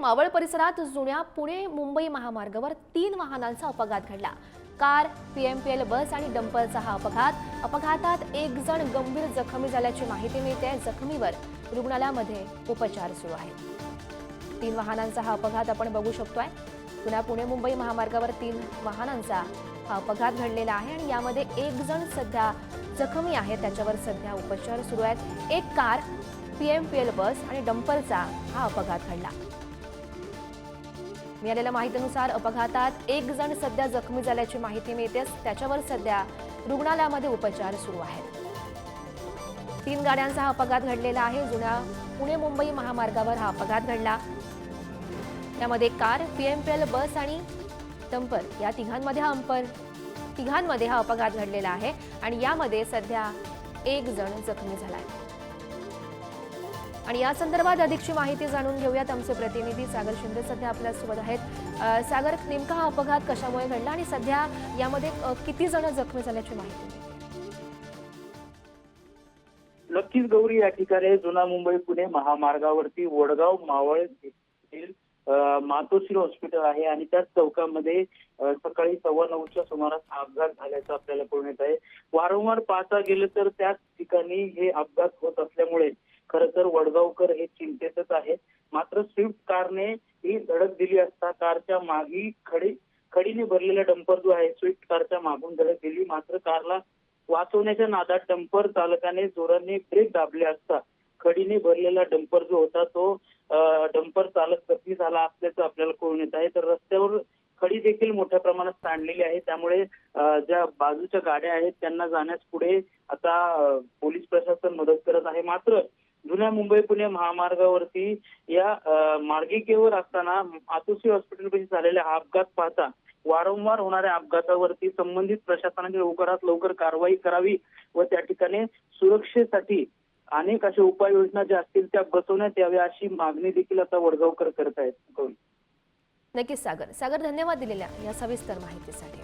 मावळ परिसरात जुन्या पुणे मुंबई महामार्गावर 3 वाहनांचा अपघात घडला। कार, पीएमपीएल बस आणि डंपरचा हा अपघातात एक जण गंभीर जखमी झाल्याची माहिती मिळते। जखमीवर रुग्णालयामध्ये उपचार सुरू आहेत। 3 वाहनांचा हा अपघात आपण बघू शकतोय। जुन्या पुणे मुंबई महामार्गावर 3 वाहनांचा हा अपघात घडलेला आहे आणि यामध्ये एक जण सध्या जखमी आहे, त्याच्यावर सध्या उपचार सुरू आहेत। एक कार, पीएमपीएल बस आणि डंपरचा हा अपघात घडला। मिळालेल्या माहितीनुसार अपघातात एक जण सध्या जखमी झाल्याची माहिती मिळते, त्याच्यावर सध्या रुग्णालयामध्ये उपचार सुरू आहेत। 3 गाड्यांचा हा अपघात घडलेला आहे। जुन्या पुणे मुंबई महामार्गावर हा अपघात घडला। त्यामध्ये कार, पीएमपीएल बस आणि डंपर या तिघांमध्ये हा अपघात घडलेला आहे आणि यामध्ये सध्या एक जण जखमी झाला आहे। आणि या संदर्भात अधिकची माहिती जाणून घेऊयात। आमचे प्रतिनिधी सागर शिंदे सध्या आपल्या सोबत आहेत। सागर, नेमका हा अपघात कशामुळे घडला आणि सध्या यामध्ये किती जण जखमी झाल्याची माहिती आहे? नक्कीच गौरी, या ठिकाणी जुना मुंबई पुणे महामार्गावरती वडगाव मावळ येथील मातोश्री हॉस्पिटल आहे आणि त्याच चौकामध्ये सकाळी 9:15च्या सुमारास अपघात झाल्याचं आपल्याला कळून येत आहे। वारंवार पाहता गेलं तर त्याच ठिकाणी हे अपघात होत असल्यामुळे खरं तर वडगावकर हे चिंतेतच आहेत। मात्र स्विफ्ट कारने ही धडक दिली असता कारच्या मागे खडीने भरलेला डंपर जो आहे, स्विफ्ट कारच्या मागून धडक दिली। मात्र कारला वाचवण्याच्या नादात डंपर चालकाने जोराने ब्रेक दाबले असता खडीने भरलेला डंपर जो होता तो डंपर चालक जखमी झाला असल्याचं आपल्याला कळून येत आहे। तर रस्त्यावर खडी देखील मोठ्या प्रमाणात सांडलेली आहे, त्यामुळे ज्या बाजूच्या गाड्या आहेत त्यांना जाण्यास पुढे आता पोलीस प्रशासन मदत करत आहे। मात्र जुन्या मुंबई पुणे महामार्गावरती या मार्गिकेवर असताना मातोश्री हॉस्पिटलपाशी झालेल्या अपघात पाहता वारंवार होणाऱ्या अपघातावरती संबंधित प्रशासनाने लवकरात लवकर कारवाई करावी व त्या ठिकाणी सुरक्षेसाठी अनेक अशा उपाययोजना ज्या असतील त्या बसवण्यात याव्या अशी मागणी देखील आता वडगावकर करत आहेत। नक्कीच सागर, धन्यवाद दिलेल्या या सविस्तर माहितीसाठी।